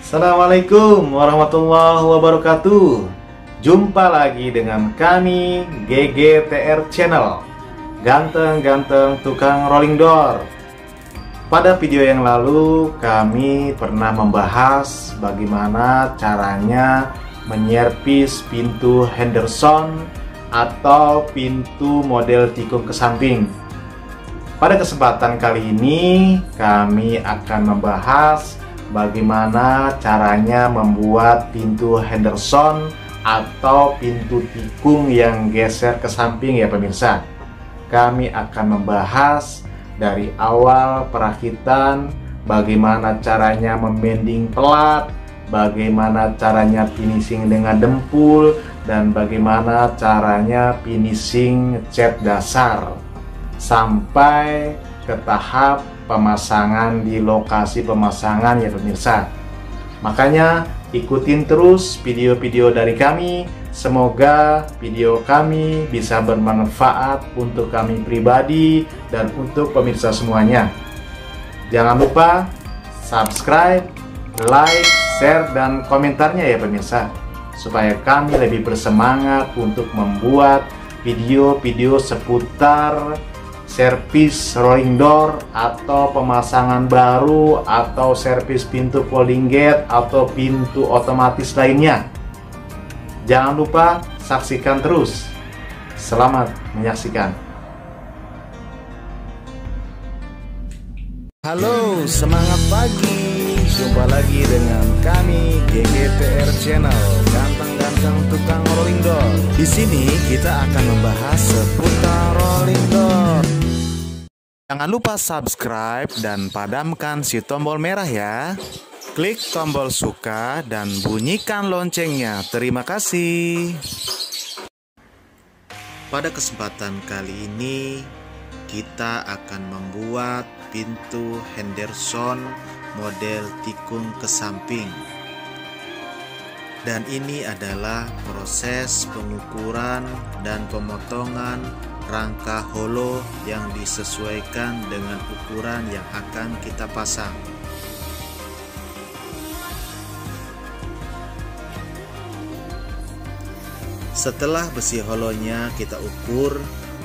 Assalamualaikum warahmatullahi wabarakatuh. Jumpa lagi dengan kami GGTR Channel, Ganteng-ganteng tukang rolling door. Pada video yang lalu kami pernah membahas bagaimana caranya menyervis pintu Henderson atau pintu model tikung ke samping. Pada kesempatan kali ini kami akan membahas bagaimana caranya membuat pintu Henderson atau pintu tikung yang geser ke samping ya pemirsa. Kami akan membahas dari awal perakitan, bagaimana caranya membending pelat, bagaimana caranya finishing dengan dempul, dan bagaimana caranya finishing cat dasar sampai ke tahap pemasangan di lokasi pemasangan ya pemirsa. Makanya ikutin terus video-video dari kami. Semoga video kami bisa bermanfaat untuk kami pribadi dan untuk pemirsa semuanya. Jangan lupa subscribe, like, share, dan komentarnya ya pemirsa, supaya kami lebih bersemangat untuk membuat video-video seputar servis rolling door atau pemasangan baru atau servis pintu folding gate atau pintu otomatis lainnya. Jangan lupa saksikan terus. Selamat menyaksikan. Halo, semangat pagi. Jumpa lagi dengan kami GGTR Channel, Ganteng-ganteng tukang rolling door. Di sini kita akan membahas seputar rolling door. Jangan lupa subscribe dan padamkan si tombol merah ya. Klik tombol suka dan bunyikan loncengnya. Terima kasih. Pada kesempatan kali ini kita akan membuat pintu Henderson model tikung ke samping. Dan ini adalah proses pengukuran dan pemotongan rangka holo yang disesuaikan dengan ukuran yang akan kita pasang. Setelah besi holonya kita ukur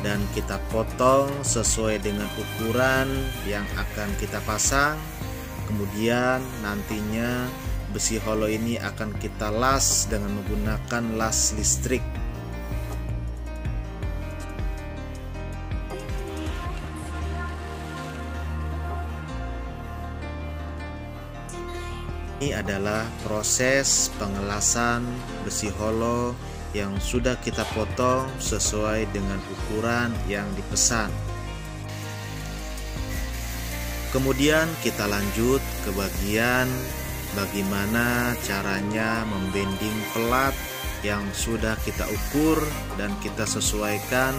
dan kita potong sesuai dengan ukuran yang akan kita pasang, kemudian nantinya besi holo ini akan kita las dengan menggunakan las listrik. Ini adalah proses pengelasan besi holo yang sudah kita potong sesuai dengan ukuran yang dipesan. Kemudian kita lanjut ke bagian bagaimana caranya membending pelat yang sudah kita ukur dan kita sesuaikan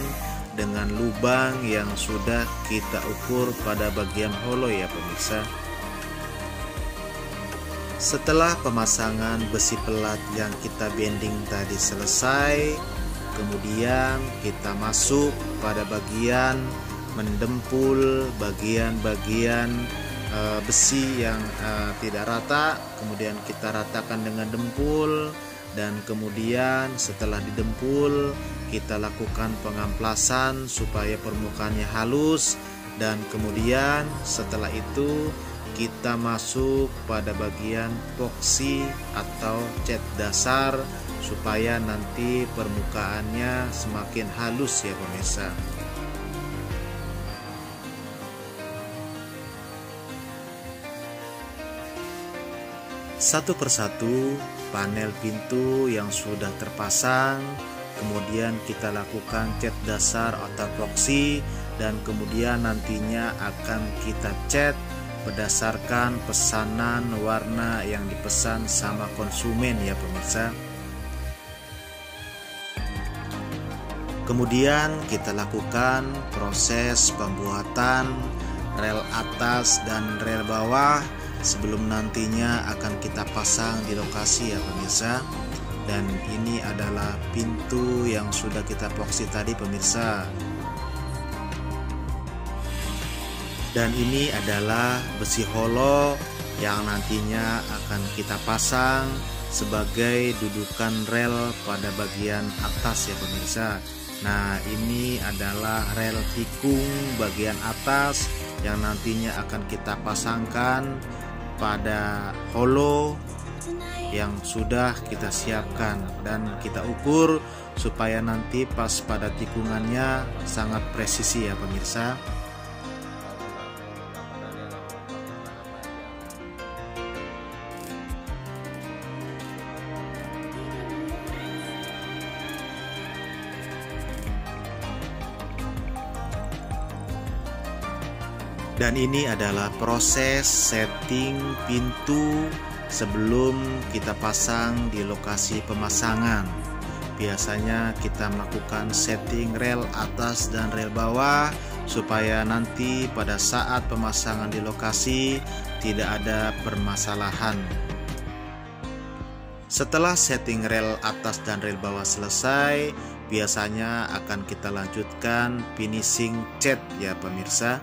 dengan lubang yang sudah kita ukur pada bagian holo ya pemirsa. Setelah pemasangan besi pelat yang kita bending tadi selesai, kemudian kita masuk pada bagian mendempul bagian-bagian besi yang tidak rata, kemudian kita ratakan dengan dempul, dan kemudian setelah didempul kita lakukan pengamplasan supaya permukaannya halus, dan kemudian setelah itu kita masuk pada bagian epoxy atau cat dasar supaya nanti permukaannya semakin halus ya pemirsa. Satu persatu panel pintu yang sudah terpasang, kemudian kita lakukan cat dasar atau epoxy, dan kemudian nantinya akan kita cat berdasarkan pesanan warna yang dipesan sama konsumen ya pemirsa. Kemudian kita lakukan proses pembuatan rel atas dan rel bawah sebelum nantinya akan kita pasang di lokasi ya pemirsa. Dan ini adalah pintu yang sudah kita epoxy tadi pemirsa. Dan ini adalah besi holo yang nantinya akan kita pasang sebagai dudukan rel pada bagian atas ya pemirsa. Nah, ini adalah rel tikung bagian atas yang nantinya akan kita pasangkan pada holo yang sudah kita siapkan, dan kita ukur supaya nanti pas pada tikungannya sangat presisi ya pemirsa. Dan ini adalah proses setting pintu sebelum kita pasang di lokasi pemasangan. Biasanya kita melakukan setting rel atas dan rel bawah supaya nanti pada saat pemasangan di lokasi tidak ada permasalahan. Setelah setting rel atas dan rel bawah selesai, biasanya akan kita lanjutkan finishing cat ya pemirsa.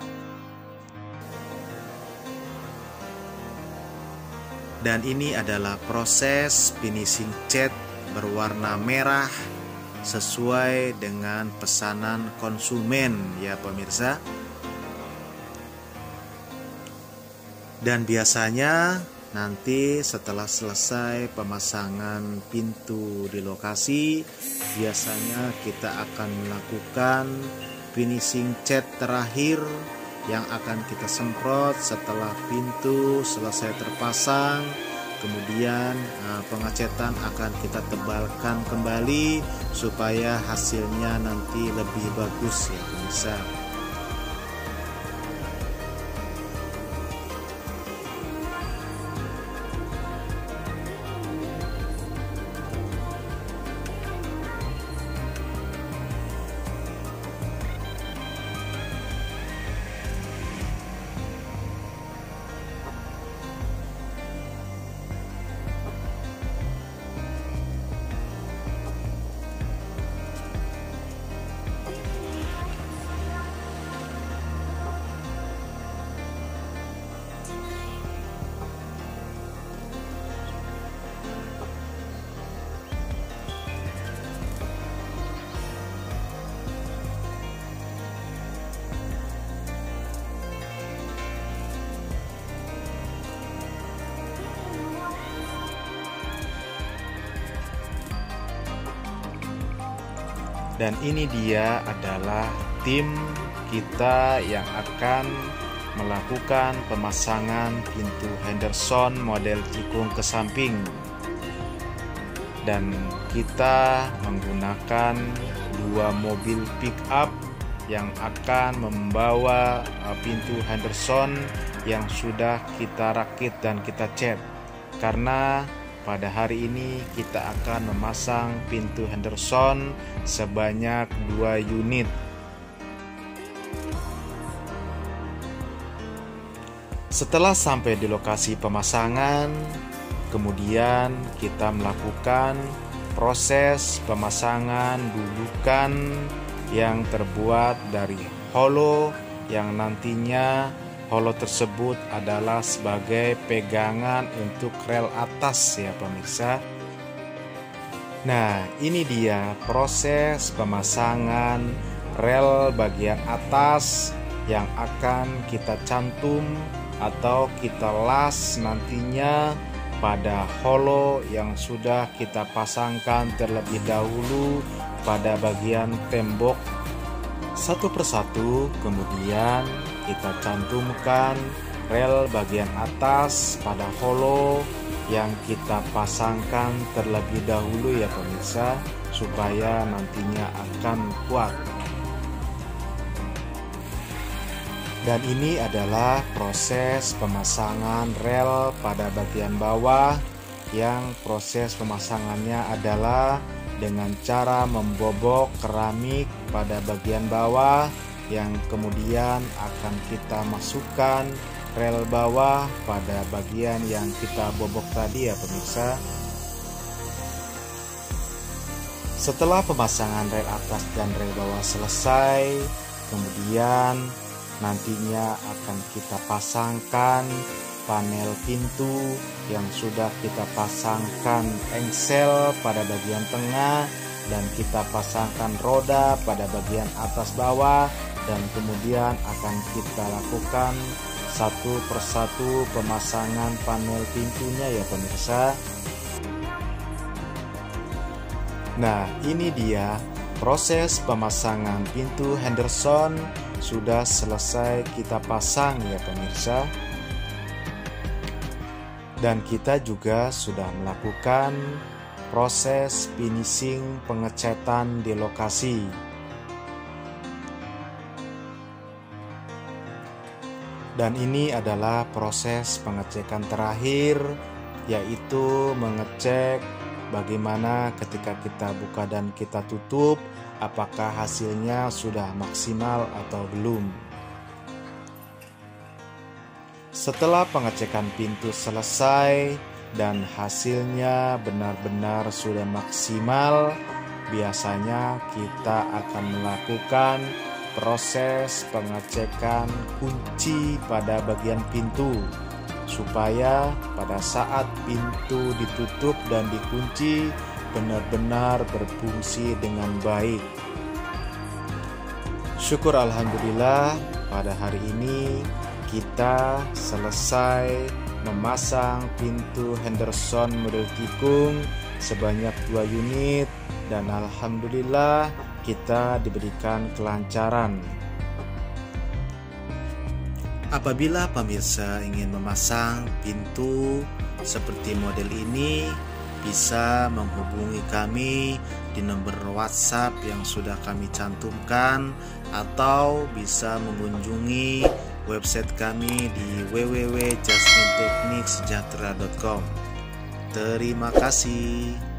Dan ini adalah proses finishing cat berwarna merah sesuai dengan pesanan konsumen ya pemirsa. Dan biasanya nanti setelah selesai pemasangan pintu di lokasi, biasanya kita akan melakukan finishing cat terakhir yang akan kita semprot setelah pintu selesai terpasang. Kemudian pengecetan akan kita tebalkan kembali supaya hasilnya nanti lebih bagus ya pemirsa. Dan ini dia adalah tim kita yang akan melakukan pemasangan pintu Henderson model tikung ke samping. Dan kita menggunakan 2 mobil pick up yang akan membawa pintu Henderson yang sudah kita rakit dan kita cat. Karena pada hari ini kita akan memasang pintu Henderson sebanyak 2 unit. Setelah sampai di lokasi pemasangan, kemudian kita melakukan proses pemasangan dudukan yang terbuat dari holo, yang nantinya holo tersebut adalah sebagai pegangan untuk rel atas ya pemirsa. Nah, ini dia proses pemasangan rel bagian atas yang akan kita cantum atau kita las nantinya pada holo yang sudah kita pasangkan terlebih dahulu pada bagian tembok satu persatu. Kemudian kita cantumkan rel bagian atas pada holo yang kita pasangkan terlebih dahulu ya pemirsa, supaya nantinya akan kuat. Dan ini adalah proses pemasangan rel pada bagian bawah, yang proses pemasangannya adalah dengan cara membobok keramik pada bagian bawah, yang kemudian akan kita masukkan rel bawah pada bagian yang kita bobok tadi ya pemirsa. Setelah pemasangan rel atas dan rel bawah selesai, kemudian nantinya akan kita pasangkan panel pintu yang sudah kita pasangkan engsel pada bagian tengah dan kita pasangkan roda pada bagian atas bawah, dan kemudian akan kita lakukan satu persatu pemasangan panel pintunya ya pemirsa. Nah, ini dia proses pemasangan pintu Henderson sudah selesai kita pasang ya pemirsa. Dan kita juga sudah melakukan proses finishing pengecatan di lokasi. Dan ini adalah proses pengecekan terakhir, yaitu mengecek bagaimana ketika kita buka dan kita tutup, apakah hasilnya sudah maksimal atau belum. Setelah pengecekan pintu selesai dan hasilnya benar-benar sudah maksimal, biasanya kita akan melakukan proses pengecekan kunci pada bagian pintu, supaya pada saat pintu ditutup dan dikunci benar-benar berfungsi dengan baik. Syukur alhamdulillah, pada hari ini kita selesai memasang pintu Henderson model tikung sebanyak 2 unit, dan alhamdulillah kita diberikan kelancaran. Apabila pemirsa ingin memasang pintu seperti model ini, bisa menghubungi kami di nomor WhatsApp yang sudah kami cantumkan, atau bisa mengunjungi website kami di www.jasmintekniksejahtera.com. Terima kasih.